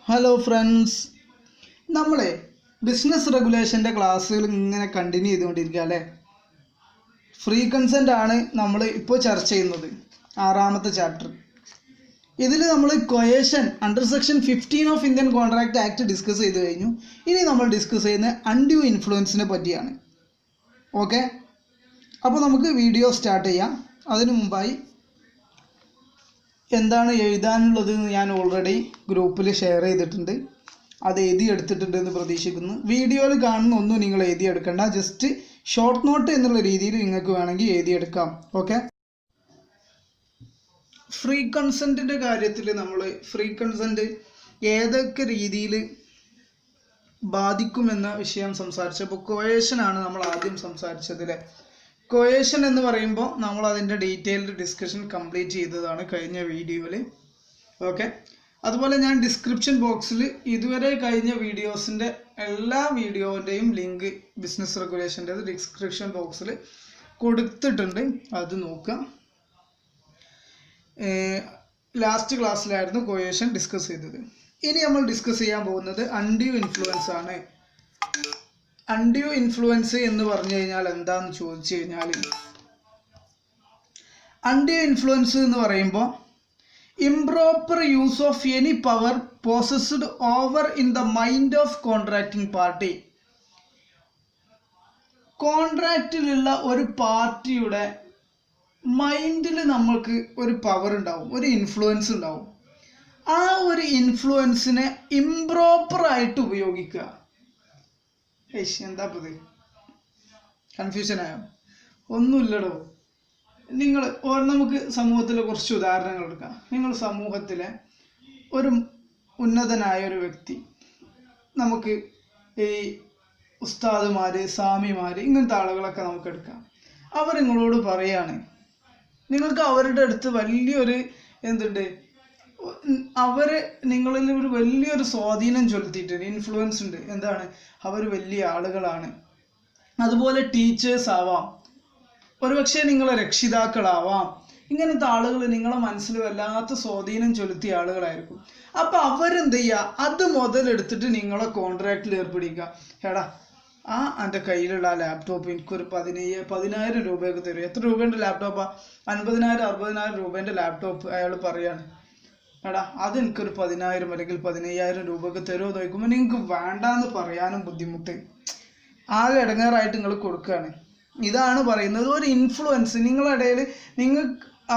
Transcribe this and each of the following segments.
Hello friends, നമ്മൾ business റെഗുലേഷൻ്റെ ക്ലാസ്സുകൾ ഇങ്ങനെ കണ്ടിന്യൂ ചെയ്തുകൊണ്ടിരിക്കുക അല്ലേ. ഫ്രീ കൺസെൻ്റ് ആണ് നമ്മൾ ഇപ്പോൾ ചർച്ച ചെയ്യുന്നത്, 6ാമത്തെ ചാപ്റ്റർ. ഇതിൽ നമ്മൾ കൊയേഷൻ under section 15 of Indian contract act discuss ചെയ്ത് കഴിഞ്ഞു. ഇനി നമ്മൾ ഡിസ്കസ് ചെയ്യുന്ന അൺഡ്യൂ ഇൻഫ്ലുവൻസിനെ പറ്റിയാണ്. ഓക്കെ, അപ്പോൾ നമുക്ക് വീഡിയോ സ്റ്റാർട്ട് ചെയ്യാം. അതിനു മുമ്പായി എന്താണ് എഴുതാനുള്ളത് എന്ന് ഞാൻ ഓൾറെഡി ഗ്രൂപ്പിൽ ഷെയർ ചെയ്തിട്ടുണ്ട്. അത് എഴുതിയെടുത്തിട്ടുണ്ട് എന്ന് പ്രതീക്ഷിക്കുന്നു. വീഡിയോയിൽ കാണുന്ന ഒന്നും നിങ്ങൾ എഴുതിയെടുക്കണ്ട, ജസ്റ്റ് ഷോർട്ട് നോട്ട് എന്നുള്ള രീതിയിൽ നിങ്ങൾക്ക് വേണമെങ്കിൽ എഴുതിയെടുക്കാം. ഓക്കെ, ഫ്രീ കൺസെൻറ്റിൻ്റെ കാര്യത്തിൽ നമ്മൾ ഫ്രീ കൺസെൻറ്റ് ഏതൊക്കെ രീതിയിൽ ബാധിക്കുമെന്ന വിഷയം സംസാരിച്ചപ്പോൾ കൊയേഷനാണ് നമ്മൾ ആദ്യം സംസാരിച്ചതിൽ. കൊയേഷൻ എന്ന് പറയുമ്പോൾ നമ്മൾ അതിൻ്റെ ഡീറ്റെയിൽഡ് ഡിസ്കഷൻ കംപ്ലീറ്റ് ചെയ്തതാണ് കഴിഞ്ഞ വീഡിയോയിൽ. ഓക്കെ, അതുപോലെ ഞാൻ ഡിസ്ക്രിപ്ഷൻ ബോക്സിൽ ഇതുവരെ കഴിഞ്ഞ വീഡിയോസിൻ്റെ എല്ലാ വീഡിയോൻ്റെയും ലിങ്ക് ബിസിനസ് റെഗുലേഷൻ്റെത് ഡിസ്ക്രിപ്ഷൻ ബോക്സിൽ കൊടുത്തിട്ടുണ്ട്, അത് നോക്കുക. ലാസ്റ്റ് ക്ലാസ്സിലായിരുന്നു കൊയേഷൻ ഡിസ്കസ് ചെയ്തത്. ഇനി നമ്മൾ ഡിസ്കസ് ചെയ്യാൻ പോകുന്നത് അൺഡ്യൂ ഇൻഫ്ലുവൻസ് ആണ്. അൺഡ്യൂ ഇൻഫ്ലുവൻസ് എന്ന് പറഞ്ഞു കഴിഞ്ഞാൽ എന്താന്ന് ചോദിച്ചു കഴിഞ്ഞാൽ, അൺഡ്യൂ ഇൻഫ്ലുവൻസ് എന്ന് പറയുമ്പോൾ improper use of any power possessed over in the mind of contracting party. കോൺട്രാക്റ്റിലുള്ള ഒരു പാർട്ടിയുടെ മൈൻഡിൽ നമ്മൾക്ക് ഒരു പവർ ഉണ്ടാവും, ഒരു ഇൻഫ്ലുവൻസ് ഉണ്ടാവും. ആ ഒരു ഇൻഫ്ലുവൻസിനെ ഇംപ്രോപ്പറായിട്ട് ഉപയോഗിക്കുക. എന്താ ഇത്, കൺഫ്യൂഷനായോ? ഒന്നുമില്ലടോ. നമുക്ക് സമൂഹത്തിലെ കുറച്ച് ഉദാഹരണങ്ങൾ എടുക്കാം. നിങ്ങൾ സമൂഹത്തിലെ ഒരു ഉന്നതനായ ഒരു വ്യക്തി, നമുക്ക് ഈ ഉസ്താദുമാർ, സ്വാമിമാർ, ഇങ്ങനത്തെ ആളുകളൊക്കെ നമുക്ക് എടുക്കാം. അവർ നിങ്ങളോട് പറയാണ്, നിങ്ങൾക്ക് അവരുടെ അടുത്ത് വലിയൊരു എന്തുണ്ട്, അവർ നിങ്ങളിൽ ഒരു വലിയൊരു സ്വാധീനം ചെലുത്തിയിട്ടുണ്ട്, ഇൻഫ്ലുവൻസ് ഉണ്ട്. എന്താണ്, അവർ വലിയ ആളുകളാണ്. അതുപോലെ ടീച്ചേഴ്സ് ആവാം, ഒരുപക്ഷെ നിങ്ങളെ രക്ഷിതാക്കളാവാം. ഇങ്ങനത്തെ ആളുകൾ നിങ്ങളെ മനസ്സിൽ വല്ലാത്ത സ്വാധീനം ചെലുത്തിയ ആളുകളായിരിക്കും. അപ്പം അവരെന്ത് ചെയ്യുക, അത് മുതലെടുത്തിട്ട് നിങ്ങളെ കോൺട്രാക്റ്റിൽ ഏർപ്പെടുക. എടാ, എൻ്റെ കയ്യിലുള്ള ആ ലാപ്ടോപ്പ് എനിക്കൊരു 10,000 രൂപയൊക്കെ തരും. എത്ര രൂപേൻ്റെ ലാപ്ടോപ്പാണ്? 50,000-60,000 രൂപേൻ്റെ ലാപ്ടോപ്പ്. അയാൾ പറയാണ്, എടാ അത് എനിക്കൊരു 10,000 അല്ലെങ്കിൽ 15,000 രൂപയൊക്കെ തരുമോ ചോദിക്കുമ്പോൾ നിങ്ങൾക്ക് വേണ്ടാന്ന് പറയാനും ബുദ്ധിമുട്ട്, ആകെ ഇടങ്ങേറായിട്ട് നിങ്ങൾ കൊടുക്കുകയാണ്. ഇതാണ് പറയുന്നത് ഒരു ഇൻഫ്ലുവൻസ്. നിങ്ങളുടെ ഇടയിൽ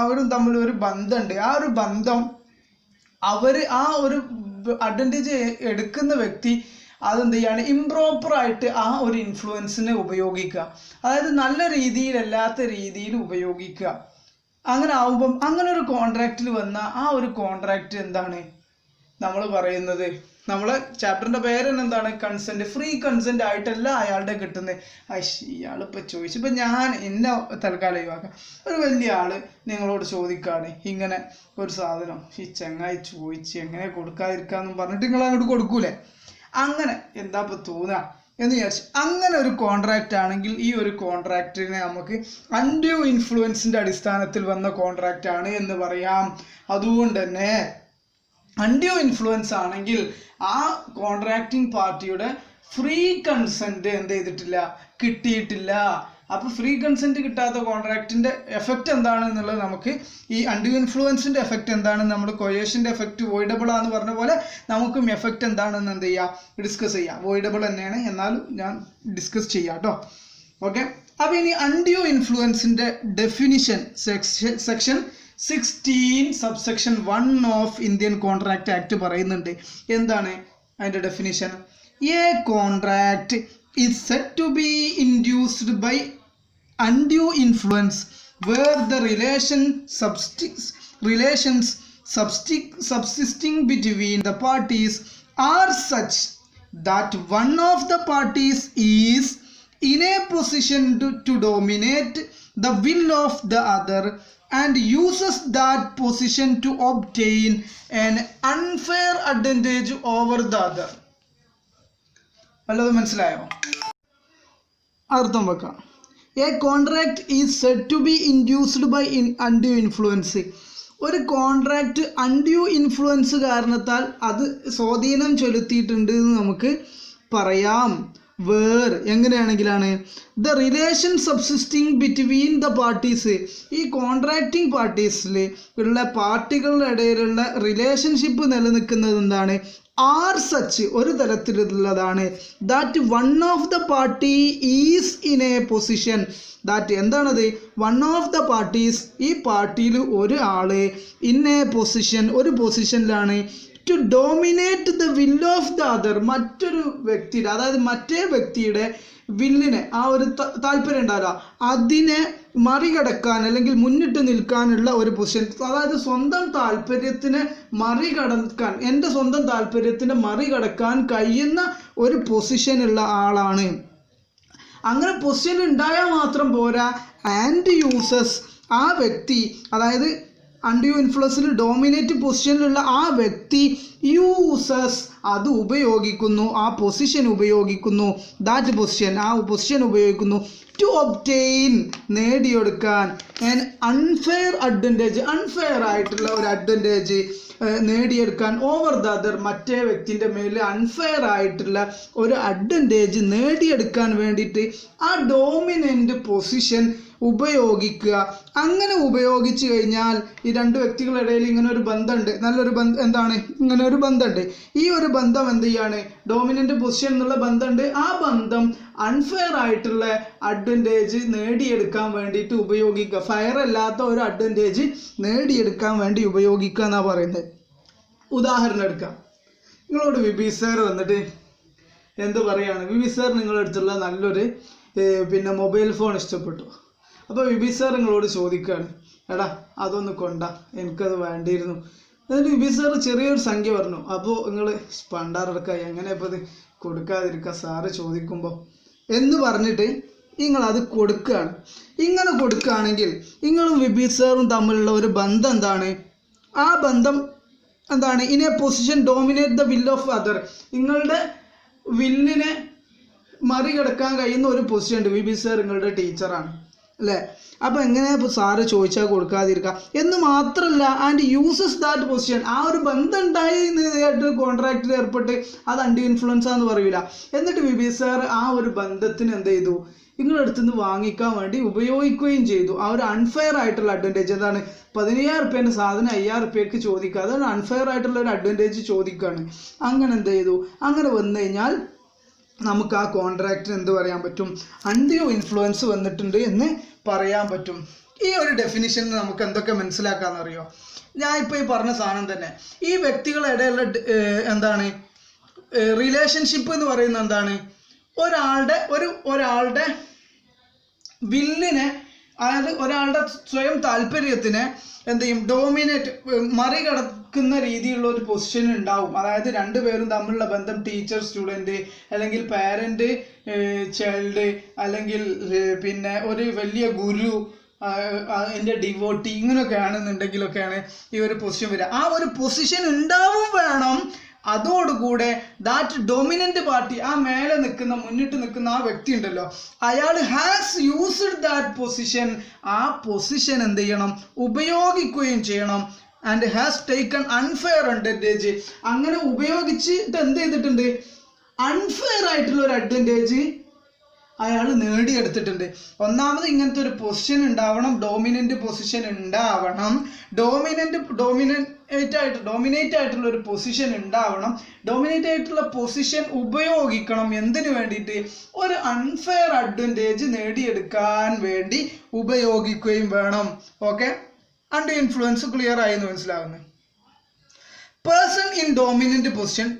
അവരും തമ്മിൽ ഒരു ബന്ധമുണ്ട്. ആ ഒരു ബന്ധം ആ ഒരു അഡ്വാൻറ്റേജ് എടുക്കുന്ന വ്യക്തി അതെന്ത് ചെയ്യാണ്, ഇംപ്രോപ്പറായിട്ട് ആ ഒരു ഇൻഫ്ലുവൻസിനെ ഉപയോഗിക്കുക. അതായത് നല്ല രീതിയിലല്ലാത്ത രീതിയിൽ ഉപയോഗിക്കുക. അങ്ങനെ ആവുമ്പം അങ്ങനെ ഒരു കോൺട്രാക്റ്റിൽ വന്ന ആ ഒരു കോൺട്രാക്റ്റ് എന്താണ് നമ്മൾ പറയുന്നത്, നമ്മളെ ചാപ്റ്ററിൻ്റെ പേര് തന്നെ എന്താണ്, കൺസെൻറ്റ്. ഫ്രീ കൺസെൻറ്റ് ആയിട്ടല്ല അയാളുടെ കിട്ടുന്നത്. ഇയാളിപ്പോൾ ചോദിച്ചു, ഇപ്പം ഞാൻ എന്നെ തൽക്കാലം ഒഴിവാക്കാം. ഒരു വലിയ ആൾ നിങ്ങളോട് ചോദിക്കുകയാണ് ഇങ്ങനെ ഒരു സാധനം, ഈ ചങ്ങായി ചോദിച്ച് എങ്ങനെ കൊടുക്കാതിരിക്കാമെന്നും പറഞ്ഞിട്ട് നിങ്ങൾ അങ്ങോട്ട് കൊടുക്കൂലേ? അങ്ങനെ എന്താ ഇപ്പോൾ തോന്നുക എന്ന് വിചാരിച്ചു. അങ്ങനെ ഒരു കോൺട്രാക്റ്റ് ആണെങ്കിൽ ഈ ഒരു കോൺട്രാക്റ്റിനെ നമുക്ക് അൺഡ്യൂ ഇൻഫ്ലുവൻസിൻ്റെ അടിസ്ഥാനത്തിൽ വന്ന കോൺട്രാക്റ്റ് ആണ് എന്ന് പറയാം. അതുകൊണ്ട് തന്നെ അൺഡ്യൂ ഇൻഫ്ലുവൻസ് ആണെങ്കിൽ ആ കോൺട്രാക്റ്റിംഗ് പാർട്ടിയുടെ ഫ്രീ കൺസെൻറ്റ് എന്ത് ചെയ്തിട്ടില്ല, കിട്ടിയിട്ടില്ല. അപ്പോൾ ഫ്രീ കൺസെൻറ്റ് കിട്ടാത്ത കോൺട്രാക്റ്റിൻ്റെ എഫക്റ്റ് എന്താണെന്നുള്ളത് നമുക്ക് ഈ അൺഡ്യൂ ഇൻഫ്ലുവൻസിൻ്റെ എഫക്റ്റ് എന്താണെന്ന് നമ്മൾ കൊയേഷൻ്റെ എഫക്റ്റ് വോയിഡബിൾ ആണെന്ന് പറഞ്ഞ പോലെ നമുക്കും എഫക്റ്റ് എന്താണെന്ന് എന്ത് ചെയ്യുക, ഡിസ്കസ് ചെയ്യാം. വോയിഡബിൾ തന്നെയാണ്, എന്നാലും ഞാൻ ഡിസ്കസ് ചെയ്യാം കേട്ടോ. ഓക്കെ, അപ്പോൾ ഇനി അൺഡ്യൂ ഇൻഫ്ലുവൻസിൻ്റെ definition section 16 subsection 1 of Indian contract act പറയുന്നുണ്ട്. എന്താണ് അതിൻ്റെ definition? A contract is said to be induced by undue influence where the relations subsisting between the parties are such that one of the parties is in a position to dominate the will of the other and uses that position to obtain an unfair advantage over the other. വല്ലതും മനസ്സിലായോ? അർത്ഥം വെക്കാം. A contract is said to be induced by undue influence. ഒരു contract undue influence കാരണത്താൽ അത് സ്വാധീനം ചെലുത്തിയിട്ടുണ്ട് എന്ന് നമുക്ക് പറയാം. വേർ എങ്ങനെയാണെങ്കിലാണ് the relation subsisting between the parties, ഈ കോൺട്രാക്റ്റിംഗ് പാർട്ടീസിൽ ഉള്ള പാർട്ടികളുടെ ഇടയിലുള്ള റിലേഷൻഷിപ്പ് നിലനിൽക്കുന്നത് എന്താണ്, ആർ സച്ച് ഒരു തരത്തിലുള്ളതാണ്, that one of the party is in a position, that എന്താണത്, വൺ ഓഫ് ദ പാർട്ടീസ് ഈ പാർട്ടിയിൽ ഒരു ആള് ഇൻ എ പൊസിഷൻ ഒരു പൊസിഷനിലാണ് to dominate the will of the other, മറ്റൊരു വ്യക്തിയുടെ അതായത് മറ്റേ വ്യക്തിയുടെ വില്ലിനെ ആ ഒരു താല്പര്യം ഉണ്ടാവില്ല അതിനെ മറികടക്കാൻ അല്ലെങ്കിൽ മുന്നിട്ട് നിൽക്കാനുള്ള ഒരു പൊസിഷൻ, അതായത് സ്വന്തം താല്പര്യത്തിനെ മറികടക്കാൻ എൻ്റെ സ്വന്തം താല്പര്യത്തിനെ മറികടക്കാൻ കഴിയുന്ന ഒരു പൊസിഷനുള്ള ആളാണ്. അങ്ങനെ പൊസിഷൻ ഉണ്ടായാൽ മാത്രം പോരാ, ആൻഡ് യൂസസ് ആ വ്യക്തി അതായത് അൺഡ്യൂ ഇൻഫ്ലുവൻസിൽ ഡോമിനേറ്റ് പൊസിഷനിലുള്ള ആ വ്യക്തി യൂസസ് അത് ഉപയോഗിക്കുന്നു, ആ പൊസിഷൻ ഉപയോഗിക്കുന്നു, ദാറ്റ് പൊസിഷൻ ആ പൊസിഷൻ ഉപയോഗിക്കുന്നു ടു ഒബ്റ്റെയിൻ നേടിയെടുക്കാൻ ആൻ അൺഫെയർ അഡ്വാൻറ്റേജ് അൺഫെയർ ആയിട്ടുള്ള ഒരു അഡ്വാൻറ്റേജ് നേടിയെടുക്കാൻ ഓവർ ദ അതർ മറ്റേ വ്യക്തിൻ്റെ മേൽ അൺഫെയർ ആയിട്ടുള്ള ഒരു അഡ്വാൻറ്റേജ് നേടിയെടുക്കാൻ വേണ്ടിയിട്ട് ആ ഡോമിനൻ്റ് പൊസിഷൻ ഉപയോഗിക്കുക. അങ്ങനെ ഉപയോഗിച്ച് കഴിഞ്ഞാൽ ഈ രണ്ട് വ്യക്തികളുടെ ഇടയിൽ ഇങ്ങനെ ഒരു ബന്ധമുണ്ട്, നല്ലൊരു ബന്ധം എന്താണ്, ഇങ്ങനെ ഒരു ബന്ധമുണ്ട്. ഈ ഒരു ബന്ധം എന്ത് ചെയ്യാണ്, ഡോമിനൻ്റ് പൊസിഷൻ എന്നുള്ള ബന്ധമുണ്ട്. ആ ബന്ധം അൺഫെയർ ആയിട്ടുള്ള അഡ്വാൻറ്റേജ് നേടിയെടുക്കാൻ വേണ്ടിയിട്ട് ഉപയോഗിക്കുക, ഫെയർ അല്ലാത്ത ഒരു അഡ്വാൻറ്റേജ് നേടിയെടുക്കാൻ വേണ്ടി ഉപയോഗിക്കുക എന്നാണ് പറയുന്നത്. ഉദാഹരണം എടുക്കാം, നിങ്ങളോട് വിബി സാർ വന്നിട്ട് എന്ത് പറയുകയാണ്, വിബി സാർ നിങ്ങളുടെ അടുത്തുള്ള നല്ലൊരു മൊബൈൽ ഫോൺ ഇഷ്ടപ്പെട്ടു. അപ്പോൾ വിബി സാർ നിങ്ങളോട് ചോദിക്കുകയാണ്, എടാ അതൊന്ന് കൊണ്ട, എനിക്കത് വേണ്ടിയിരുന്നു. എന്നിട്ട് വിബി സാർ ചെറിയൊരു സംഖ്യ പറഞ്ഞു. അപ്പോൾ നിങ്ങൾ പണ്ടാറെടുക്കുക, എങ്ങനെ ഇപ്പോൾ ഇത് കൊടുക്കാതിരിക്കുക സാറ് ചോദിക്കുമ്പോൾ എന്ന് പറഞ്ഞിട്ട് നിങ്ങളത് കൊടുക്കുകയാണ്. ഇങ്ങനെ കൊടുക്കുകയാണെങ്കിൽ നിങ്ങളും വിബി സാറും തമ്മിലുള്ള ഒരു ബന്ധം എന്താണ്, ആ ബന്ധം എന്താണ്, in a position dominate the will of other, നിങ്ങളുടെ വില്ലിനെ മറികടക്കാൻ കഴിയുന്ന ഒരു പൊസിഷൻ ഉണ്ട്. വിബി സാർ നിങ്ങളുടെ ടീച്ചറാണ് അല്ലേ, അപ്പോൾ എങ്ങനെയാണ് ഇപ്പോൾ സാറ് ചോദിച്ചാൽ കൊടുക്കാതിരിക്കുക എന്ന് മാത്രമല്ല, ആൻഡ് യൂസസ് ദാറ്റ് പൊസിഷൻ, ആ ഒരു ബന്ധം ഉണ്ടായി കോൺട്രാക്റ്റിൽ ഏർപ്പെട്ട് അത് അൺഡ്യൂ ഇൻഫ്ലുവൻസ് ആണെന്ന് പറയില്ല. എന്നിട്ട് വിബി സാർ ആ ഒരു ബന്ധത്തിന് എന്ത് ചെയ്തു, നിങ്ങളുടെ അടുത്ത് നിന്ന് വാങ്ങിക്കാൻ വേണ്ടി ഉപയോഗിക്കുകയും ചെയ്തു. ആ ഒരു അൺഫെയർ ആയിട്ടുള്ള അഡ്വാൻറ്റേജ് എന്താണ്, 15,000 റുപ്യേൻ്റെ സാധനം 5,000 റുപ്യക്ക് ചോദിക്കുക, അതാണ് അൺഫെയർ ആയിട്ടുള്ള ഒരു അഡ്വാൻറ്റേജ് ചോദിക്കുകയാണ്. അങ്ങനെ എന്ത് ചെയ്തു, അങ്ങനെ വന്നു കഴിഞ്ഞാൽ നമുക്ക് ആ കോൺട്രാക്റ്റിന് എന്ത് പറയാൻ പറ്റും, അൺഡ്യൂ ഇൻഫ്ലുവൻസ് വന്നിട്ടുണ്ട് എന്ന് പറയാൻ പറ്റും. ഈ ഒരു ഡെഫിനിഷനിൽ നമുക്ക് എന്തൊക്കെ മനസ്സിലാക്കാമെന്നറിയോ, ഞാൻ ഇപ്പോൾ ഈ പറഞ്ഞ സാധനം തന്നെ ഈ വ്യക്തികളുടെ ഇടയിലുള്ള എന്താണ് റിലേഷൻഷിപ്പ് എന്ന് പറയുന്നത് എന്താണ്, ഒരാളുടെ വില്ലിനെ അതായത് ഒരാളുടെ സ്വയം താല്പര്യത്തിനെ എന്ത് ചെയ്യും, ഡോമിനേറ്റ് മറികടക്കുന്ന രീതിയിലുള്ള ഒരു പൊസിഷൻ ഉണ്ടാവും. അതായത് രണ്ടുപേരും തമ്മിലുള്ള ബന്ധം ടീച്ചർ സ്റ്റുഡൻറ്റ് അല്ലെങ്കിൽ പാരൻറ്റ് ചൈൽഡ് അല്ലെങ്കിൽ ഒരു വലിയ ഗുരു എൻ്റെ ഡിവോട്ടി ഇങ്ങനെയൊക്കെ ആണെന്നുണ്ടെങ്കിലൊക്കെയാണ് ഈ ഒരു പൊസിഷൻ വരിക. ആ ഒരു പൊസിഷൻ ഉണ്ടാവും വേണം. അതോടുകൂടെ ദാറ്റ് ഡൊമിനൻ്റ് പാർട്ടി, ആ മേലെ നിൽക്കുന്ന മുന്നിട്ട് നിൽക്കുന്ന ആ വ്യക്തി ഉണ്ടല്ലോ, അയാൾ ഹാസ് യൂസ്ഡ് ദാറ്റ് പൊസിഷൻ, ആ പൊസിഷൻ എന്ത് ചെയ്യണം, ഉപയോഗിക്കുകയും ചെയ്യണം. And has taken unfair advantage, അങ്ങനെ ഉപയോഗിച്ചിട്ട് എന്ത് ചെയ്തിട്ടുണ്ട്, അൺഫെയർ ആയിട്ടുള്ള ഒരു അഡ്വാൻറ്റേജ് അയാൾ നേടിയെടുത്തിട്ടുണ്ട്. ഒന്നാമത് ഇങ്ങനത്തെ ഒരു പൊസിഷൻ ഉണ്ടാവണം, ഡോമിനൻ്റ് പൊസിഷൻ ഉണ്ടാവണം, ഡോമിനേറ്റ് ആയിട്ടുള്ള ഒരു പൊസിഷൻ ഉണ്ടാവണം. ഡോമിനേറ്റ് ആയിട്ടുള്ള പൊസിഷൻ ഉപയോഗിക്കണം എന്തിനു വേണ്ടിയിട്ട്, ഒരു അൺഫെയർ അഡ്വാൻറ്റേജ് നേടിയെടുക്കാൻ വേണ്ടി ഉപയോഗിക്കുകയും വേണം. ഓക്കെ, അണ്ടർ ഇൻഫ്ലുവൻസ് ക്ലിയർ ആയെന്ന് മനസ്സിലാവുന്നത്. Person in dominant position,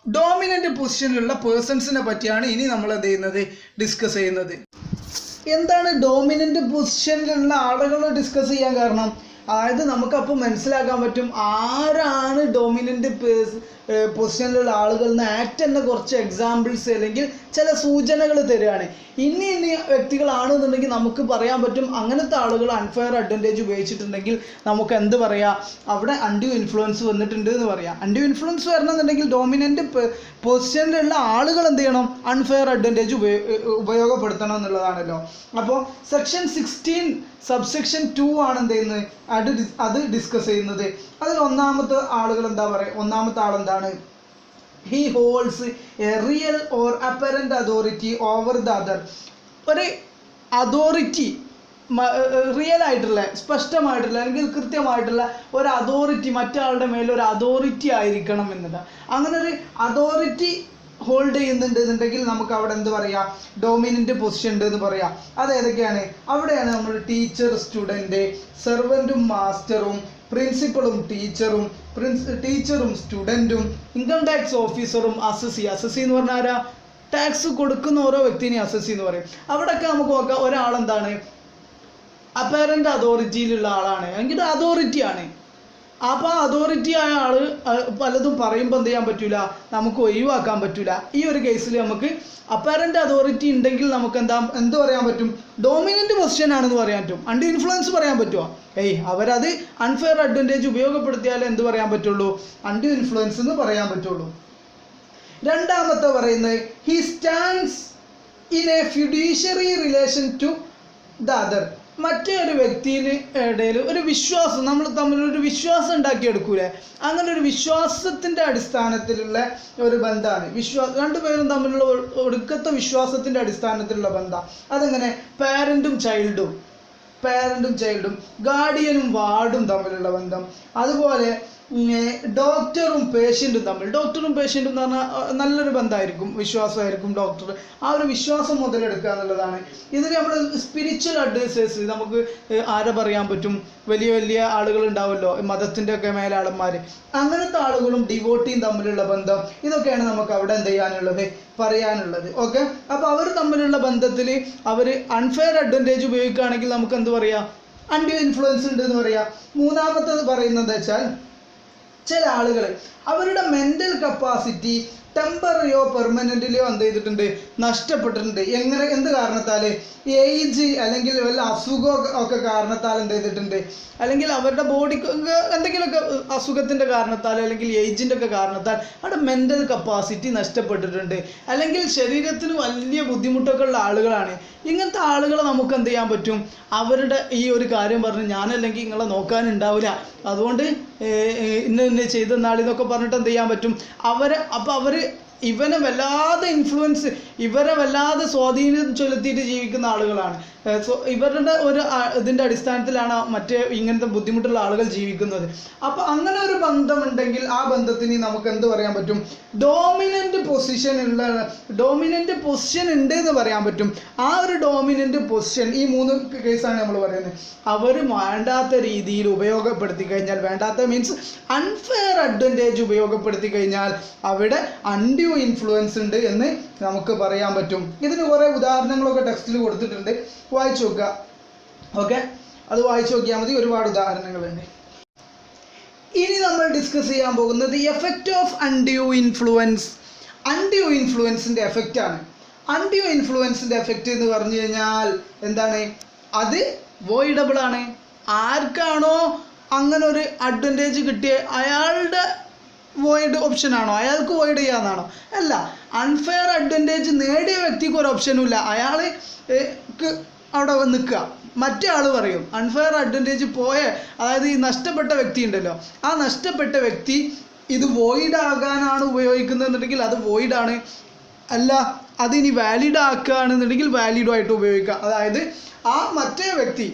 dominant പൊസിഷനിലുള്ള പേഴ്സൺസിനെ പറ്റിയാണ് ഇനി നമ്മൾ എന്ത് ചെയ്യുന്നത്, ഡിസ്കസ് ചെയ്യുന്നത്. എന്താണ് ഡോമിനൻ്റ് പൊസിഷനിലുള്ള ആളുകളെ ഡിസ്കസ് ചെയ്യാൻ കാരണം, അതായത് നമുക്കപ്പോൾ മനസ്സിലാക്കാൻ പറ്റും ആരാണ് ഡോമിനൻ്റ് പൊസിഷനിലുള്ള ആളുകൾ എന്ന് ആക്ട് എന്ന കുറച്ച് എക്സാമ്പിൾസ് അല്ലെങ്കിൽ ചില സൂചനകൾ തരികയാണ്. ഇനി വ്യക്തികളാണെന്നുണ്ടെങ്കിൽ നമുക്ക് പറയാൻ പറ്റും അങ്ങനത്തെ ആളുകൾ അൺഫെയർ അഡ്വാൻറ്റേജ് ഉപയോഗിച്ചിട്ടുണ്ടെങ്കിൽ നമുക്ക് എന്ത് പറയാം, അവിടെ അൺഡ്യൂ ഇൻഫ്ലുവൻസ് വന്നിട്ടുണ്ട് എന്ന് പറയാം. അൺഡ്യൂ ഇൻഫ്ലുവൻസ് വരണമെന്നുണ്ടെങ്കിൽ ഡോമിനൻ്റ് പൊസിഷനിലുള്ള ആളുകൾ എന്ത് ചെയ്യണം, അൺഫെയർ അഡ്വാൻറ്റേജ് ഉപയോഗപ്പെടുത്തണം എന്നുള്ളതാണല്ലോ. അപ്പോൾ സെക്ഷൻ 16 സബ്സെക്ഷൻ 2 ആണ് എന്ത് ചെയ്യുന്നത്, അത് ഡിസ്കസ് ചെയ്യുന്നത്. അതിൽ ഒന്നാമത്തെ ആളുകൾ എന്താ പറയുക, ഒന്നാമത്തെ ആളെന്താണ്, he holds a real or apparent authority over the other. ഒരു അതോറിറ്റി, റിയൽ ആയിട്ടുള്ള, സ്പഷ്ടമായിട്ടുള്ള അല്ലെങ്കിൽ കൃത്യമായിട്ടുള്ള ഒരു അതോറിറ്റി, മറ്റാളുടെ മേലൊരു അതോറിറ്റി ആയിരിക്കണം എന്നത്. അങ്ങനെ ഒരു അതോറിറ്റി ഹോൾഡ് ചെയ്യുന്നുണ്ടെന്നുണ്ടെങ്കിൽ നമുക്ക് അവിടെ എന്ത് പറയാം, ഡോമിനൻ്റ് പൊസിഷൻ ഉണ്ട് എന്ന് പറയാം. അതേതൊക്കെയാണ്, അവിടെയാണ് നമ്മൾ ടീച്ചർ സ്റ്റുഡൻറ്റ്, സെർവൻറ്റും മാസ്റ്ററും, പ്രിൻസിപ്പളും ടീച്ചറും, ടീച്ചറും സ്റ്റുഡൻറ്റും, ഇൻകം ടാക്സ് ഓഫീസറും അസസി എന്ന് പറഞ്ഞാൽ ആരാ, ടാക്സ് കൊടുക്കുന്ന ഓരോ വ്യക്തിനെ അസസി എന്ന് പറയും. അവിടെയൊക്കെ നമുക്ക് നോക്കാം, ഒരാളെന്താണ് അപ്പാരൻ്റ് അതോറിറ്റിയിലുള്ള ആളാണ്, അല്ലെങ്കിൽ അതോറിറ്റിയാണ്. അപ്പോൾ ആ അതോറിറ്റി ആയ ആൾ പലതും പറയുമ്പോൾ എന്ത് ചെയ്യാൻ പറ്റില്ല, നമുക്ക് ഒഴിവാക്കാൻ പറ്റില്ല. ഈ ഒരു കേസിൽ നമുക്ക് അപ്പാരൻ്റ് അതോറിറ്റി ഉണ്ടെങ്കിൽ നമുക്ക് എന്ത് പറയാൻ പറ്റും, ഡോമിനൻ്റ് പൊസിഷൻ ആണെന്ന് പറയാൻ പറ്റും. അണ്ടർ ഇൻഫ്ലുവൻസ് പറയാൻ പറ്റുമോ, അവരത് അൺഫെയർ അഡ്വാൻറ്റേജ് ഉപയോഗപ്പെടുത്തിയാലേ എന്ത് പറയാൻ പറ്റുള്ളൂ, അണ്ടർ ഇൻഫ്ലുവൻസ് എന്ന് പറയാൻ പറ്റുള്ളൂ. രണ്ടാമത്തെ പറയുന്നത് he stands in a fiduciary relation to the other. മറ്റേ ഒരു വ്യക്തിയുടെ ഇടയിൽ ഒരു വിശ്വാസം, നമ്മൾ തമ്മിലൊരു വിശ്വാസം ഉണ്ടാക്കിയെടുക്കൂലേ, അങ്ങനെ ഒരു വിശ്വാസത്തിൻ്റെ അടിസ്ഥാനത്തിലുള്ള ഒരു ബന്ധമാണ്. രണ്ടുപേരും തമ്മിലുള്ള ഒടുക്കത്തെ വിശ്വാസത്തിൻ്റെ അടിസ്ഥാനത്തിലുള്ള ബന്ധം. അതെങ്ങനെ, പാരൻറ്റും ചൈൽഡും, ഗാർഡിയനും വാർഡും തമ്മിലുള്ള ബന്ധം. അതുപോലെ ഡോക്ടറും പേഷ്യൻറ്റും തമ്മിൽ, ഡോക്ടറും പേഷ്യൻറ്റും എന്ന് പറഞ്ഞാൽ നല്ലൊരു ബന്ധമായിരിക്കും, വിശ്വാസമായിരിക്കും. ഡോക്ടർ ആ ഒരു വിശ്വാസം മുതലെടുക്കുക എന്നുള്ളതാണ്. ഇതിന് നമ്മൾ സ്പിരിച്വൽ അഡ്വൈസേഴ്സ്, നമുക്ക് ആരെ പറയാൻ പറ്റും, വലിയ വലിയ ആളുകൾ ഉണ്ടാവുമല്ലോ, മതത്തിൻ്റെ ഒക്കെ മേലാളന്മാർ, അങ്ങനത്തെ ആളുകളും ഡിവോട്ടിയും തമ്മിലുള്ള ബന്ധം, ഇതൊക്കെയാണ് നമുക്ക് അവിടെ എന്ത് ചെയ്യാനുള്ളത്, പറയാനുള്ളത്. ഓക്കെ, അപ്പോൾ അവർ തമ്മിലുള്ള ബന്ധത്തിൽ അവർ അൺഫെയർ അഡ്വാൻറ്റേജ് ഉപയോഗിക്കുകയാണെങ്കിൽ നമുക്ക് എന്ത് പറയാം, അൺഡ്യൂ ഇൻഫ്ലുവൻസ് ഉണ്ട് എന്ന് പറയാം. മൂന്നാമത്തത് പറയുന്നത് വെച്ചാൽ ചില ആളുകൾ അവരുടെ മെൻ്റൽ കപ്പാസിറ്റി ടെമ്പററിയോ പെർമനൻ്റിലെയോ എന്ത് ചെയ്തിട്ടുണ്ട്, നഷ്ടപ്പെട്ടിട്ടുണ്ട്. എന്ത് കാരണത്താൽ, ഏജ് അല്ലെങ്കിൽ വല്ല അസുഖം ഒക്കെ കാരണത്താൽ എന്ത് ചെയ്തിട്ടുണ്ട്, അല്ലെങ്കിൽ അവരുടെ ബോഡിക്ക് എന്തെങ്കിലുമൊക്കെ അസുഖത്തിൻ്റെ കാരണത്താൽ അല്ലെങ്കിൽ ഏജിൻ്റെ ഒക്കെ കാരണത്താൽ അവരുടെ മെൻ്റൽ കപ്പാസിറ്റി നഷ്ടപ്പെട്ടിട്ടുണ്ട്, അല്ലെങ്കിൽ ശരീരത്തിന് വലിയ ബുദ്ധിമുട്ടൊക്കെ ഉള്ള ആളുകളാണ്. ഇങ്ങനത്തെ ആളുകളെ നമുക്ക് എന്ത് ചെയ്യാൻ പറ്റും, അവരുടെ ഈ ഒരു കാര്യം പറഞ്ഞ് ഞാനല്ലെങ്കിൽ നിങ്ങളെ നോക്കാനുണ്ടാവില്ല, അതുകൊണ്ട് ഇന്ന ചെയ്തെന്നാളിന്നൊക്കെ പറഞ്ഞിട്ട് എന്ത് ചെയ്യാൻ പറ്റും, അവർ ഇവനെ വല്ലാതെ ഇൻഫ്ലുവൻസ്, ഇവരെ വല്ലാതെ സ്വാധീനം ചെലുത്തിയിട്ട് ജീവിക്കുന്ന ആളുകളാണ്. ഇവരുടെ ഒരു ഇതിൻ്റെ അടിസ്ഥാനത്തിലാണ് മറ്റേ ഇങ്ങനത്തെ ബുദ്ധിമുട്ടുള്ള ആളുകൾ ജീവിക്കുന്നത്. അപ്പോൾ അങ്ങനെ ഒരു ബന്ധമുണ്ടെങ്കിൽ ആ ബന്ധത്തിന് നമുക്ക് എന്ത് പറയാൻ പറ്റും, ഡോമിനൻ്റ് പൊസിഷൻ ഉണ്ട് എന്ന് പറയാൻ പറ്റും. ആ ഒരു ഡോമിനൻ്റ് പൊസിഷൻ, ഈ 3 കേസാണ് നമ്മൾ പറയുന്നത്, അവർ വേണ്ടാത്ത രീതിയിൽ ഉപയോഗപ്പെടുത്തി കഴിഞ്ഞാൽ, വേണ്ടാത്ത മീൻസ് അൺഫെയർ അഡ്വാൻറ്റേജ് ഉപയോഗപ്പെടുത്തി കഴിഞ്ഞാൽ അവിടെ അൺഡ്യൂ ഇൻഫ്ലുവൻസ് ഉണ്ട് എന്ന് നമുക്ക് പറയാൻ പറ്റും. ഇതിന് കുറേ ഉദാഹരണങ്ങളൊക്കെ ടെക്സ്റ്റിൽ കൊടുത്തിട്ടുണ്ട്, വായിച്ചു നോക്കുക. ഓക്കെ, അത് വായിച്ചു നോക്കിയാൽ മതി, ഒരുപാട് ഉദാഹരണങ്ങളുണ്ട്. ഇനി നമ്മൾ ഡിസ്കസ് ചെയ്യാൻ പോകുന്നത് effect of undue influence. Undue ഇൻഫ്ലുവൻസിൻ്റെ എഫക്റ്റാണ്. അൺഡ്യൂ ഇൻഫ്ലുവൻസിൻ്റെ എഫക്റ്റ് എന്ന് പറഞ്ഞു കഴിഞ്ഞാൽ എന്താണ്, അത് വോയിഡബിൾ ആണ്. ആർക്കാണോ അങ്ങനെ ഒരു അഡ്വാൻറ്റേജ് കിട്ടിയ അയാളുടെ വോയിഡ് ഓപ്ഷനാണോ, അയാൾക്ക് വോയിഡ് ചെയ്യാന്നാണോ, അല്ല. അൺഫെയർ അഡ്വാൻറ്റേജ് നേടിയ വ്യക്തിക്ക് ഒരു ഓപ്ഷനും ഇല്ല, അയാൾക്ക് അവിടെ നിൽക്കുക. മറ്റേ ആൾ പറയും അൺഫെയർ അഡ്വാൻറ്റേജ് അതായത് ഈ നഷ്ടപ്പെട്ട വ്യക്തി ഉണ്ടല്ലോ, ആ നഷ്ടപ്പെട്ട വ്യക്തി ഇത് വോയിഡ് ആകാനാണ് ഉപയോഗിക്കുന്നതെന്നുണ്ടെങ്കിൽ അത് വോയിഡാണ്, അല്ല അതിനി വാലിഡ് ആക്കുകയാണെന്നുണ്ടെങ്കിൽ വാലിഡുമായിട്ട് ഉപയോഗിക്കുക. അതായത് ആ മറ്റേ വ്യക്തി,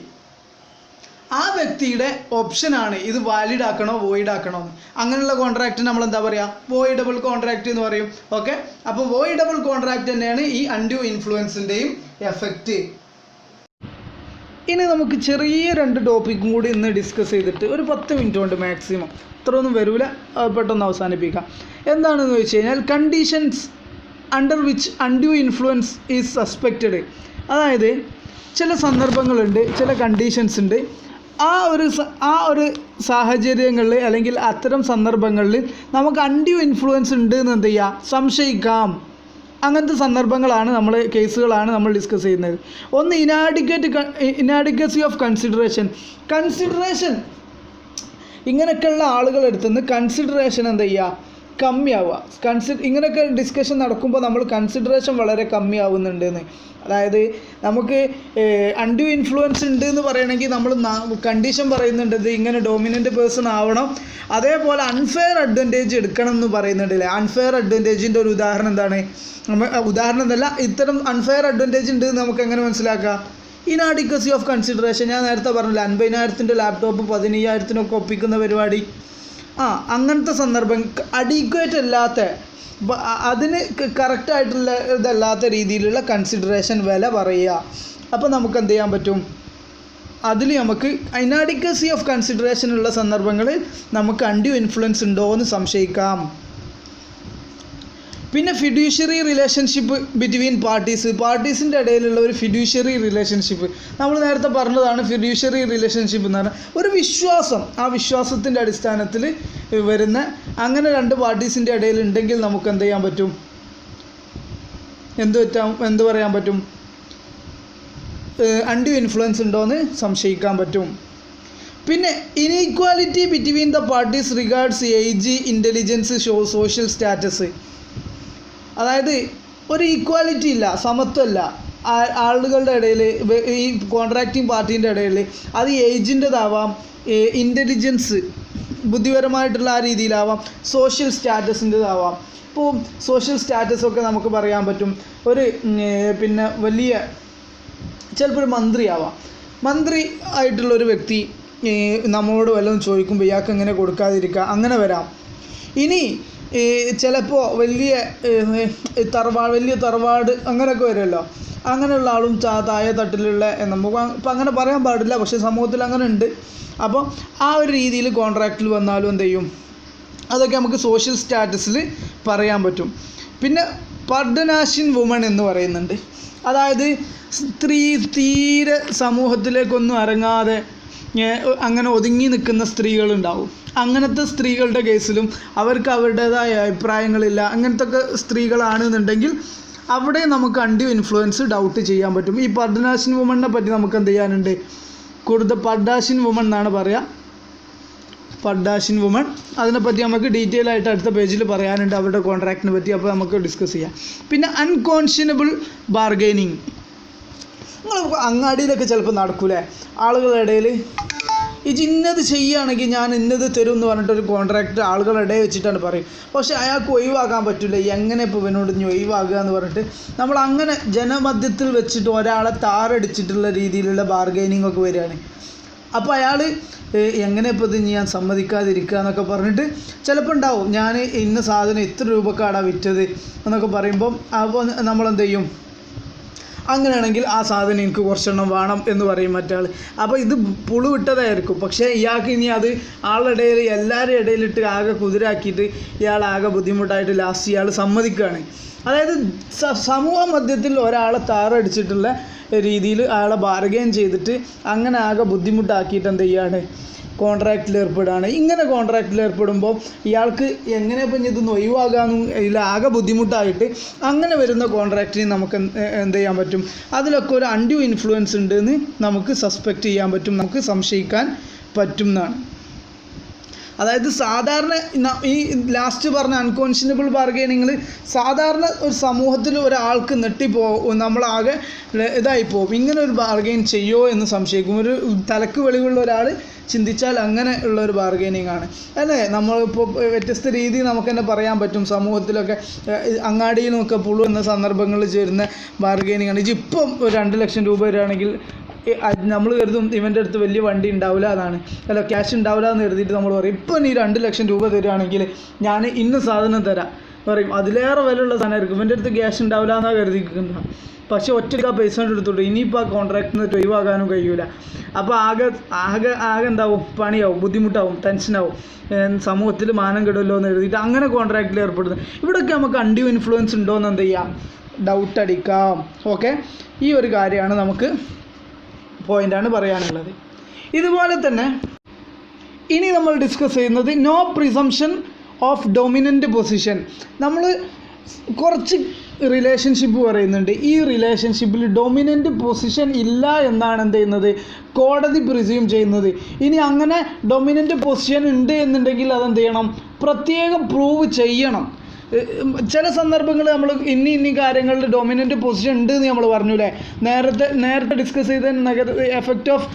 ആ വ്യക്തിയുടെ ഓപ്ഷനാണ് ഇത് വാലിഡ് ആക്കണോ വോയിഡ് ആക്കണോ എന്ന്. അങ്ങനെയുള്ള കോൺട്രാക്റ്റ് നമ്മൾ എന്താ പറയുക, വോയിഡബിൾ കോൺട്രാക്റ്റ് എന്ന് പറയും. ഓക്കെ, അപ്പോൾ വോയിഡബിൾ കോൺട്രാക്റ്റ് തന്നെയാണ് ഈ അൺഡ്യൂ ഇൻഫ്ലുവൻസിൻ്റെയും എഫക്റ്റ്. ഇനി നമുക്ക് ചെറിയ 2 ടോപ്പിക്കും കൂടി ഇന്ന് ഡിസ്കസ് ചെയ്തിട്ട് ഒരു 10 മിനിറ്റ് കൊണ്ട് മാക്സിമം, ഇത്രയൊന്നും വരില്ല, പെട്ടെന്ന് അവസാനിപ്പിക്കാം. എന്താണെന്ന് വെച്ച് കഴിഞ്ഞാൽ conditions under which undue influence is suspected. അതായത് ചില സന്ദർഭങ്ങളുണ്ട്, ചില കണ്ടീഷൻസ് ഉണ്ട്. ആ ഒരു സാഹചര്യങ്ങളിൽ അല്ലെങ്കിൽ അത്തരം സന്ദർഭങ്ങളിൽ നമുക്ക് അൺഡ്യൂ ഇൻഫ്ലുവൻസ് ഉണ്ട് എന്ന് എന്ത് ചെയ്യാം, സംശയിക്കാം. അങ്ങനത്തെ സന്ദർഭങ്ങളാണ് കേസുകളാണ് നമ്മൾ ഡിസ്കസ് ചെയ്യുന്നത്. ഒന്ന് ഇനാഡിക്വസി ഓഫ് കൺസിഡറേഷൻ. ഇങ്ങനെയൊക്കെയുള്ള ആളുകളെടുത്ത് നിന്ന് കൺസിഡറേഷൻ എന്താ ചെയ്യുക, കമ്മിയാവുക. ഇങ്ങനെയൊക്കെ ഡിസ്കഷൻ നടക്കുമ്പോൾ നമ്മൾ കൺസിഡറേഷൻ വളരെ കമ്മിയാവുന്നുണ്ടെന്ന്. അതായത് നമുക്ക് അൺഡ്യൂ ഇൻഫ്ലുവൻസ് ഉണ്ട് എന്ന് പറയണമെങ്കിൽ നമ്മൾ കണ്ടീഷൻ പറയുന്നുണ്ട്, ഇത് ഇങ്ങനെ ഡോമിനൻ്റ് പേഴ്സൺ ആവണം. അതേപോലെ അൺഫെയർ അഡ്വാൻറ്റേജ് എടുക്കണം എന്ന് പറയുന്നുണ്ടല്ലേ. അൺഫെയർ അഡ്വാൻറ്റേജിൻ്റെ ഒരു ഉദാഹരണം എന്താണ്? ഉദാഹരണം എന്നല്ല, ഇത്തരം അൺഫെയർ അഡ്വാൻറ്റേജ് ഉണ്ട് എന്ന് നമുക്ക് എങ്ങനെ മനസ്സിലാക്കാം? Inadequacy of consideration. ഞാൻ നേരത്തെ പറഞ്ഞില്ല, 50,000 ലാപ്ടോപ്പ് 15,000 ഒപ്പിക്കുന്ന പരിപാടി. അങ്ങനത്തെ സന്ദർഭം അഡീക്വേറ്റ് അല്ലാത്ത, അതിന് കറക്റ്റായിട്ടുള്ള ഇതല്ലാത്ത രീതിയിലുള്ള കൺസിഡറേഷൻ വില പറയുക. അപ്പോൾ നമുക്ക് എന്ത് ചെയ്യാൻ പറ്റും? അതിൽ നമുക്ക് ഇനാഡിക്വസി ഓഫ് കൺസിഡറേഷൻ ഉള്ള സന്ദർഭങ്ങളിൽ നമുക്ക് അൺഡ്യൂ ഇൻഫ്ലുവൻസ് ഉണ്ടോ എന്ന് സംശയിക്കാം. പിന്നെ ഫിഡ്യൂഷ്യറി റിലേഷൻഷിപ്പ് ബിറ്റ്വീൻ പാർട്ടീസിൻ്റെ ഇടയിലുള്ള ഒരു ഫിഡ്യൂഷ്യറി റിലേഷൻഷിപ്പ്. നമ്മൾ നേരത്തെ പറഞ്ഞതാണ് ഫിഡ്യൂഷ്യറി റിലേഷൻഷിപ്പ് എന്ന് പറഞ്ഞാൽ ഒരു വിശ്വാസം. ആ വിശ്വാസത്തിൻ്റെ അടിസ്ഥാനത്തിൽ വരുന്ന അങ്ങനെ രണ്ട് പാർട്ടീസിൻ്റെ ഇടയിൽ ഉണ്ടെങ്കിൽ നമുക്ക് എന്ത് ചെയ്യാൻ പറ്റും? എന്ത് പറയാൻ പറ്റും? അൺഡ്യൂ ഇൻഫ്ലുവൻസ് ഉണ്ടോയെന്ന് സംശയിക്കാൻ പറ്റും. പിന്നെ inequality between the parties regards age, intelligence, social status. അതായത് ഒരു ഈക്വാലിറ്റി ഇല്ല, സമത്വമല്ല ആളുകളുടെ ഇടയിൽ, ഈ കോൺട്രാക്റ്റിംഗ് പാർട്ടീൻ്റെ ഇടയിൽ. അത് ഏജിൻ്റെതാവാം, ഇൻ്റലിജൻസ് ബുദ്ധിപരമായിട്ടുള്ള ആ രീതിയിലാവാം, സോഷ്യൽ സ്റ്റാറ്റസിൻ്റെതാവാം. ഇപ്പോൾ സോഷ്യൽ സ്റ്റാറ്റസൊക്കെ നമുക്ക് പറയാൻ പറ്റും. പിന്നെ വലിയ ചിലപ്പോൾ ഒരു മന്ത്രിയാവാം. മന്ത്രി ആയിട്ടുള്ളൊരു വ്യക്തി നമ്മളോട് വല്ലതും ചോദിക്കുമ്പോൾ ഇയാൾക്ക് എങ്ങനെ കൊടുക്കാതിരിക്കുക, അങ്ങനെ വരാം. ഇനി ചിലപ്പോൾ വലിയ തറവാട് അങ്ങനെയൊക്കെ വരുമല്ലോ. അങ്ങനെയുള്ള ആളും താഴെ തട്ടിലുള്ള, നമുക്ക് ഇപ്പം അങ്ങനെ പറയാൻ പാടില്ല, പക്ഷേ സമൂഹത്തിൽ അങ്ങനെ ഉണ്ട്. അപ്പോൾ ആ ഒരു രീതിയിൽ കോൺട്രാക്റ്റിൽ വന്നാലും എന്ത് ചെയ്യും, അതൊക്കെ നമുക്ക് സോഷ്യൽ സ്റ്റാറ്റസിൽ പറയാൻ പറ്റും. പിന്നെ പർഡനാഷ്യൻ വുമൺ എന്ന് പറയുന്നുണ്ട്. അതായത് സ്ത്രീ തീരെ സമൂഹത്തിലേക്കൊന്നും ഇറങ്ങാതെ അങ്ങനെ ഒതുങ്ങി നിൽക്കുന്ന സ്ത്രീകളുണ്ടാവും. അങ്ങനത്തെ സ്ത്രീകളുടെ കേസിലും അവർക്ക് അവരുടേതായ അഭിപ്രായങ്ങളില്ല, അങ്ങനത്തെ ഒക്കെ സ്ത്രീകളാണെന്നുണ്ടെങ്കിൽ അവിടെ നമുക്ക് അൺഡ്യൂ ഇൻഫ്ലുവൻസ് ഡൗട്ട് ചെയ്യാൻ പറ്റും. ഈ പർഡനാഷ്യൻ വുമണിനെ പറ്റി നമുക്ക് എന്ത് ചെയ്യാനുണ്ട്? കൂടുതൽ പർഡാഷ്യൻ വുമൺ എന്നാണ് പറയുക, പർഡാഷ്യൻ വുമൺ. അതിനെപ്പറ്റി നമുക്ക് ഡീറ്റെയിൽ ആയിട്ട് അടുത്ത പേജിൽ പറയാനുണ്ട്, അവരുടെ കോൺട്രാക്റ്റിനെ പറ്റി. അപ്പോൾ നമുക്ക് ഡിസ്കസ് ചെയ്യാം. പിന്നെ അൺകോൺഷ്യനബിൾ ബാർഗൈനിങ്. നിങ്ങൾ അങ്ങാടിയിലൊക്കെ ചിലപ്പോൾ നടക്കൂലേ ആളുകളുടെ ഇടയിൽ, ഇന്നത് ചെയ്യുകയാണെങ്കിൽ ഞാൻ ഇന്നത് തരും എന്ന് പറഞ്ഞിട്ടൊരു കോൺട്രാക്റ്റ് ആളുകളുടെ ഇടയിൽ വെച്ചിട്ടാണ് പറയും. പക്ഷേ അയാൾക്ക് ഒഴിവാക്കാൻ പറ്റില്ല. എങ്ങനെ ഇപ്പോൾ ഇവനോട് ഇനി ഒഴിവാക്കുക എന്ന് പറഞ്ഞിട്ട് നമ്മൾ അങ്ങനെ ജനമധ്യത്തിൽ വെച്ചിട്ട് ഒരാളെ താറടിച്ചിട്ടുള്ള രീതിയിലുള്ള ബാർഗൈനിങ് ഒക്കെ വരികയാണ്. അപ്പോൾ അയാൾ എങ്ങനെ ഇപ്പോൾ ഇത് ഞാൻ സമ്മതിക്കാതിരിക്കുക എന്നൊക്കെ പറഞ്ഞിട്ട് ചിലപ്പോൾ ഉണ്ടാവും, ഞാൻ ഇന്ന സാധനം ഇത്ര രൂപക്കാടാണ് വിറ്റത് എന്നൊക്കെ പറയുമ്പം അപ്പോൾ നമ്മളെന്ത് ചെയ്യും? അങ്ങനെയാണെങ്കിൽ ആ സാധനം എനിക്ക് കുറച്ചെണ്ണം വേണം എന്ന് പറയും മറ്റാൾ. അപ്പോൾ ഇത് പുളുവിട്ടതായിരിക്കും, പക്ഷേ ഇയാൾക്ക് ഇനി അത് ആളുടെ ഇടയിൽ എല്ലാവരുടെ ഇടയിലിട്ട് ആകെ കുതിരാക്കിയിട്ട് ഇയാൾ ആകെ ബുദ്ധിമുട്ടായിട്ട് ലാസ്റ്റ് ഇയാൾ സമ്മതിക്കുകയാണ്. അതായത് സമൂഹ മധ്യത്തിൽ ഒരാളെ താറടിച്ചിട്ടുള്ള രീതിയിൽ അയാളെ ബാർഗെയിൻ ചെയ്തിട്ട് അങ്ങനെ ആകെ ബുദ്ധിമുട്ടാക്കിയിട്ട് എന്ത് ചെയ്യാണ്? കോൺട്രാക്റ്റിൽ ഏർപ്പെടുകയാണ്. ഇങ്ങനെ കോൺട്രാക്റ്റിൽ ഏർപ്പെടുമ്പോൾ ഇയാൾക്ക് എങ്ങനെ ഇപ്പം ഇതൊന്ന് ഒഴിവാകാമെന്നും ഇതിലാകെ ബുദ്ധിമുട്ടായിട്ട് അങ്ങനെ വരുന്ന കോൺട്രാക്റ്റിന് നമുക്ക് എന്ത് ചെയ്യാൻ പറ്റും? അതിലൊക്കെ ഒരു അൺഡ്യൂ ഇൻഫ്ലുവൻസ് ഉണ്ട് എന്ന് നമുക്ക് സസ്പെക്റ്റ് ചെയ്യാൻ പറ്റും, നമുക്ക് സംശയിക്കാൻ പറ്റും എന്നാണ്. അതായത് സാധാരണ ഈ ലാസ്റ്റ് പറഞ്ഞ അൺകോൺഷ്യനബിൾ ബാർഗെയിനിങ്ങിൽ സാധാരണ ഒരു സമൂഹത്തിൽ ഒരാൾക്ക് നമ്മളാകെ ഇതായി പോകും. ഇങ്ങനെ ഒരു ബാർഗെയിൻ ചെയ്യുമോ എന്ന് സംശയിക്കും. ഒരു തലക്ക് വെളിവുള്ള ഒരാൾ ചിന്തിച്ചാൽ അങ്ങനെ ഉള്ള ഒരു ബാർഗെയിനിങ് ആണ് അല്ലേ. നമ്മളിപ്പോൾ വ്യത്യസ്ത രീതിയിൽ നമുക്ക് തന്നെ പറയാൻ പറ്റും. സമൂഹത്തിലൊക്കെ അങ്ങാടിയിൽ നിന്നൊക്കെ പുളു എന്ന സന്ദർഭങ്ങളിൽ ചേരുന്ന ബാർഗെയിനിങ് ആണ്. ഇതിപ്പം 2 ലക്ഷം രൂപ വരികയാണെങ്കിൽ നമ്മൾ കരുതും ഇവൻ്റെ അടുത്ത് വലിയ വണ്ടി ഉണ്ടാവില്ല, അതാണ് അല്ല ക്യാഷ് ഉണ്ടാവില്ല എന്ന് കരുതിയിട്ട് നമ്മൾ പറയും ഇപ്പം നീ 2 ലക്ഷം രൂപ തരികയാണെങ്കിൽ ഞാൻ ഇന്ന സാധനം തരാം പറയും. അതിലേറെ വിലയുള്ള സാധനമായിരിക്കും, ഇവൻ്റെ അടുത്ത് ക്യാഷ് ഉണ്ടാവില്ല എന്നാണ് കരുതിക്കുന്നത്. പക്ഷേ ഒറ്റയ്ക്ക് ആ പൈസ കൊണ്ട് എടുത്തോളൂ, ഇനിയിപ്പോൾ ആ കോൺട്രാക്റ്റിന് ഒഴിവാകാനും കഴിയൂല. അപ്പോൾ ആകെ എന്താവും? പണിയാവും, ബുദ്ധിമുട്ടാവും, ടെൻഷനാവും, സമൂഹത്തിൽ മാനം കെടുമല്ലോ എന്ന് എഴുതിയിട്ട് അങ്ങനെ കോൺട്രാക്റ്റിൽ ഏർപ്പെടുന്നത്. ഇവിടെയൊക്കെ നമുക്ക് അൺഡ്യൂ ഇൻഫ്ലുവൻസ് ഉണ്ടോ എന്ന് എന്ത് ചെയ്യാം? ഡൗട്ട് അടിക്കാം. ഓക്കെ, ഈ ഒരു കാര്യമാണ് നമുക്ക് പോയിൻ്റാണ് പറയാനുള്ളത്. ഇതുപോലെ തന്നെ ഇനി നമ്മൾ ഡിസ്കസ് ചെയ്യുന്നത് no presumption of dominant position. നമ്മൾ കുറച്ച് റിലേഷൻഷിപ്പ് പറയുന്നുണ്ട്. ഈ റിലേഷൻഷിപ്പിൽ ഡൊമിനൻ്റ് പൊസിഷൻ ഇല്ല എന്നാണ് എന്ത് ചെയ്യുന്നത്, കോടതി പ്രിസ്യൂം ചെയ്യുന്നത്. ഇനി അങ്ങനെ ഡൊമിനൻ്റ് പൊസിഷൻ ഉണ്ട് എന്നുണ്ടെങ്കിൽ അതെന്ത് ചെയ്യണം, പ്രത്യേകം പ്രൂവ് ചെയ്യണം. ചില സന്ദർഭങ്ങൾ നമ്മൾ ഇനി കാര്യങ്ങളിൽ ഡൊമിനൻ്റ് പൊസിഷൻ ഉണ്ട് എന്ന് നമ്മൾ പറഞ്ഞു അല്ലേ. നേരത്തെ ഡിസ്കസ് ചെയ്ത എഫക്റ്റ് ഓഫ്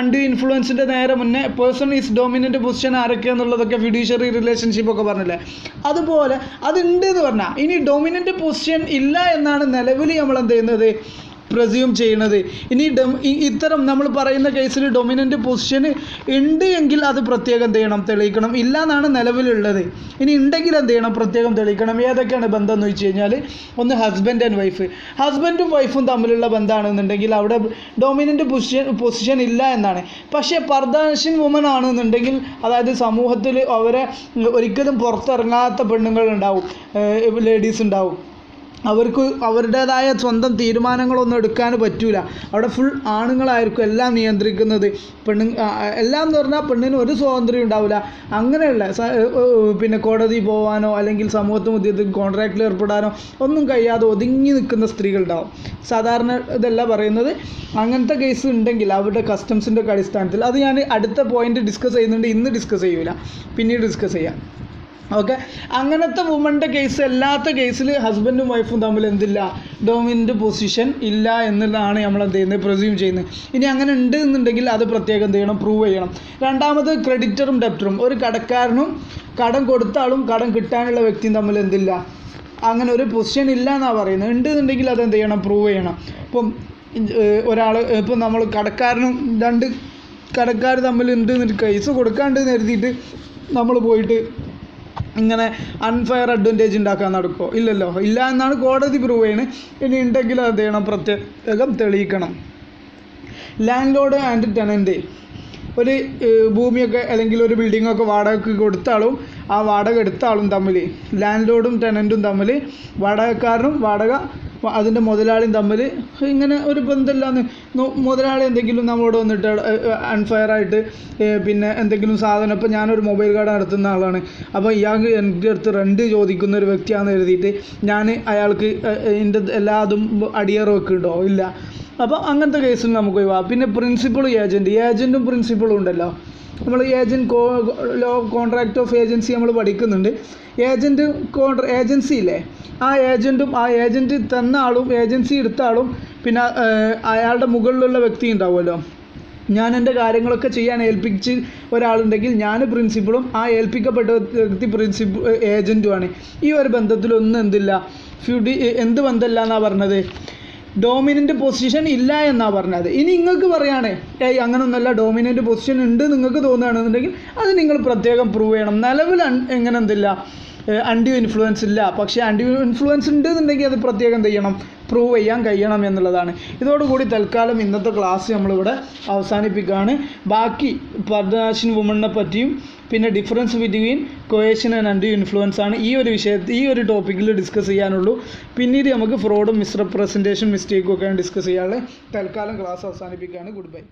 അൺഡ്യൂ ഇൻഫ്ലുവൻസിൻ്റെ നേരെ മുന്നേ പേഴ്സൺ ഈസ് ഡൊമിനൻ്റ് പൊസിഷൻ ആരൊക്കെയാണെന്നുള്ളതൊക്കെ ഫിഡ്യൂഷ്യറി റിലേഷൻഷിപ്പ് ഒക്കെ പറഞ്ഞില്ലേ. അതുപോലെ അതുണ്ട് എന്ന് പറഞ്ഞാൽ ഇനി ഡൊമിനൻ്റ് പൊസിഷൻ ഇല്ല എന്നാണ് നിലവിൽ നമ്മൾ എന്ത് ചെയ്യുന്നത്, പ്രസ്യൂം ചെയ്യുന്നത്. ഇനി ഇത്തരം നമ്മൾ പറയുന്ന കേസിൽ ഡൊമിനൻ്റ് പൊസിഷൻ ഉണ്ട് എങ്കിൽ അത് പ്രത്യേകം എന്ത് ചെയ്യണം, തെളിയിക്കണം. ഇല്ല എന്നാണ് നിലവിലുള്ളത്. ഇനി ഉണ്ടെങ്കിൽ എന്ത് ചെയ്യണം, പ്രത്യേകം തെളിയിക്കണം. ഏതൊക്കെയാണ് ബന്ധം എന്ന് വെച്ച് കഴിഞ്ഞാൽ, ഒന്ന് ഹസ്ബൻഡ് ആൻഡ് വൈഫ്. ഹസ്ബൻഡും വൈഫും തമ്മിലുള്ള ബന്ധമാണെന്നുണ്ടെങ്കിൽ അവിടെ ഡൊമിനൻ്റ് പൊസിഷൻ ഇല്ല എന്നാണ്. പക്ഷേ പർദാഷിൻ വുമൻ ആണെന്നുണ്ടെങ്കിൽ, അതായത് സമൂഹത്തിൽ അവരെ ഒരിക്കലും പുറത്തിറങ്ങാത്ത പെണ്ണുങ്ങളുണ്ടാവും, ലേഡീസ് ഉണ്ടാവും. അവർക്ക് അവരുടേതായ സ്വന്തം തീരുമാനങ്ങളൊന്നും എടുക്കാൻ പറ്റൂല. അവിടെ ഫുൾ ആണുങ്ങളായിരിക്കും എല്ലാം നിയന്ത്രിക്കുന്നത്. എല്ലാം എന്ന് പറഞ്ഞാൽ പെണ്ണിന് ഒരു സ്വാതന്ത്ര്യം ഉണ്ടാവില്ല. അങ്ങനെയുള്ള പിന്നെ കോടതി പോകാനോ അല്ലെങ്കിൽ സമൂഹത്തിന് മധ്യത്തിൽ കോൺട്രാക്റ്റിൽ ഏർപ്പെടാനോ ഒന്നും കഴിയാതെ ഒതുങ്ങി നിൽക്കുന്ന സ്ത്രീകളുണ്ടാവും. സാധാരണ ഇതല്ല പറയുന്നത്. അങ്ങനത്തെ കേസ് ഉണ്ടെങ്കിൽ അവരുടെ കസ്റ്റംസിൻ്റെ ഒക്കെ അടിസ്ഥാനത്തിൽ, അത് ഞാൻ അടുത്ത പോയിന്റ് ഡിസ്കസ് ചെയ്യുന്നുണ്ട്, ഇന്ന് ഡിസ്കസ് ചെയ്യൂല, പിന്നീട് ഡിസ്കസ് ചെയ്യാം. ഓക്കെ. അങ്ങനത്തെ വുമൻ്റെ കേസ് അല്ലാത്ത കേസിൽ ഹസ്ബൻഡും വൈഫും തമ്മിൽ എന്തില്ല, ഡൊമിനൻ്റ് പൊസിഷൻ ഇല്ല എന്നുള്ളതാണ് നമ്മൾ എന്ത് ചെയ്യുന്നത്, പ്രിസ്യൂം ചെയ്യുന്നത്. ഇനി അങ്ങനെ ഉണ്ട് എന്നുണ്ടെങ്കിൽ അത് പ്രത്യേകം എന്ത് ചെയ്യണം, പ്രൂവ് ചെയ്യണം. രണ്ടാമത് ക്രെഡിറ്ററും ഡെപ്റ്ററും. ഒരു കടക്കാരനും കടം കൊടുത്ത ആളും കടം കിട്ടാനുള്ള വ്യക്തിയും തമ്മിൽ എന്തില്ല, അങ്ങനെ ഒരു പൊസിഷൻ ഇല്ല എന്നാണ് പറയുന്നത്. ഉണ്ട് എന്നുണ്ടെങ്കിൽ അത് എന്ത് ചെയ്യണം, പ്രൂവ് ചെയ്യണം. ഇപ്പം ഇപ്പം നമ്മൾ കടക്കാരനും രണ്ട് കടക്കാർ തമ്മിൽ ഉണ്ട് എന്നിട്ട് കേസ് കൊടുക്കാണ്ട് കരുതിയിട്ട് നമ്മൾ പോയിട്ട് ഇങ്ങനെ അൺഫെയർ അഡ്വാൻറ്റേജ് ഉണ്ടാക്കാൻ നടക്കുമോ? ഇല്ലല്ലോ. ഇല്ല എന്നാണ് കോടതി പ്രൂവ് ചെയ്യുന്നത്. ഇനി ഉണ്ടെങ്കിൽ അത് ചെയ്യണം, പ്രത്യേകം തെളിയിക്കണം. Land load and tenant. ഒരു ഭൂമിയൊക്കെ അല്ലെങ്കിൽ ഒരു ബിൽഡിങ്ങൊക്കെ വാടകയ്ക്ക് കൊടുത്ത ആളും ആ വാടക എടുത്ത ആളും തമ്മിൽ, ലാൻഡ് ലോഡും ടെനൻറ്റും തമ്മിൽ, വാടകക്കാരനും അതിൻ്റെ മുതലാളിയും തമ്മിൽ ഇങ്ങനെ ഒരു ബന്ധമില്ലാന്ന്, മുതലാളി എന്തെങ്കിലും നമ്മളോട് വന്നിട്ട് അൺഫെയർ ആയിട്ട് പിന്നെ എന്തെങ്കിലും സാധനം, ഇപ്പോൾ ഞാനൊരു മൊബൈൽ കട നടത്തുന്ന ആളാണ്, അപ്പോൾ ഇയാൾക്ക് എൻ്റെ അടുത്ത് റെൻറ്റ് ചോദിക്കുന്ന ഒരു വ്യക്തിയാണെന്ന് എഴുതിയിട്ട് ഞാൻ അയാൾക്ക് എൻ്റെ എല്ലാതും അടിയറ വെക്കുന്നുണ്ടോ? ഇല്ല. അപ്പോൾ അങ്ങനത്തെ കേസിൽ നമുക്ക് ഒഴിവാക്കാം. പിന്നെ പ്രിൻസിപ്പളും ഏജൻറ്റും പ്രിൻസിപ്പളും ഉണ്ടല്ലോ. നമ്മൾ കോൺട്രാക്റ്റ് ഓഫ് ഏജൻസി നമ്മൾ പഠിക്കുന്നുണ്ട്. ഏജൻസി ഇല്ലേ, ആ ഏജൻറ്റും ആ ഏജൻറ്റ് തന്ന ആളും ഏജൻസി എടുത്ത ആളും പിന്നെ അയാളുടെ മുകളിലുള്ള വ്യക്തി ഉണ്ടാവുമല്ലോ. ഞാൻ എൻ്റെ കാര്യങ്ങളൊക്കെ ചെയ്യാൻ ഏൽപ്പിച്ച് ഒരാളുണ്ടെങ്കിൽ ഞാൻ പ്രിൻസിപ്പളും ആ ഏൽപ്പിക്കപ്പെട്ട വ്യക്തി ഏജൻറ്റുമാണ്. ഈ ഒരു ബന്ധത്തിലൊന്നും എന്തില്ല, എന്ത് ബന്ധമില്ല എന്നാണ് പറഞ്ഞത്, ഡോമിനൻ്റ് പൊസിഷൻ ഇല്ല എന്നാണ് പറഞ്ഞത്. ഇനി നിങ്ങൾക്ക് പറയുകയാണേ അങ്ങനെയൊന്നുമല്ല, ഡോമിനൻ്റ് പൊസിഷൻ ഉണ്ട് നിങ്ങൾക്ക് തോന്നുകയാണെന്നുണ്ടെങ്കിൽ അത് നിങ്ങൾ പ്രത്യേകം പ്രൂവ് ചെയ്യണം. നിലവിൽ എങ്ങനെ എന്തില്ല, അൺഡ്യൂ ഇൻഫ്ലുവൻസ് ഇല്ല. പക്ഷേ അൺഡ്യൂ ഇൻഫ്ലുവൻസ് ഉണ്ട് എന്നുണ്ടെങ്കിൽ അത് പ്രത്യേകം ചെയ്യണം, പ്രൂവ് ചെയ്യാൻ കഴിയണം എന്നുള്ളതാണ്. ഇതോടുകൂടി തൽക്കാലം ഇന്നത്തെ ക്ലാസ് നമ്മളിവിടെ അവസാനിപ്പിക്കുകയാണ്. ബാക്കി പർദാഷിൻ വുമണിനെ പറ്റിയും പിന്നെ difference between കൊയേഷൻ and undue influence ആണ് ഈ ഒരു ടോപ്പിക്കിൽ ഡിസ്കസ് ചെയ്യാനുള്ളൂ. പിന്നീട് നമുക്ക് ഫ്രോഡും മിസ്റെപ്രസെൻറ്റേഷൻ മിസ്റ്റേക്കും ഒക്കെയാണ് ഡിസ്കസ് ചെയ്യാനുള്ളത്. തൽക്കാലം ക്ലാസ് അവസാനിപ്പിക്കുകയാണ്. Good bye.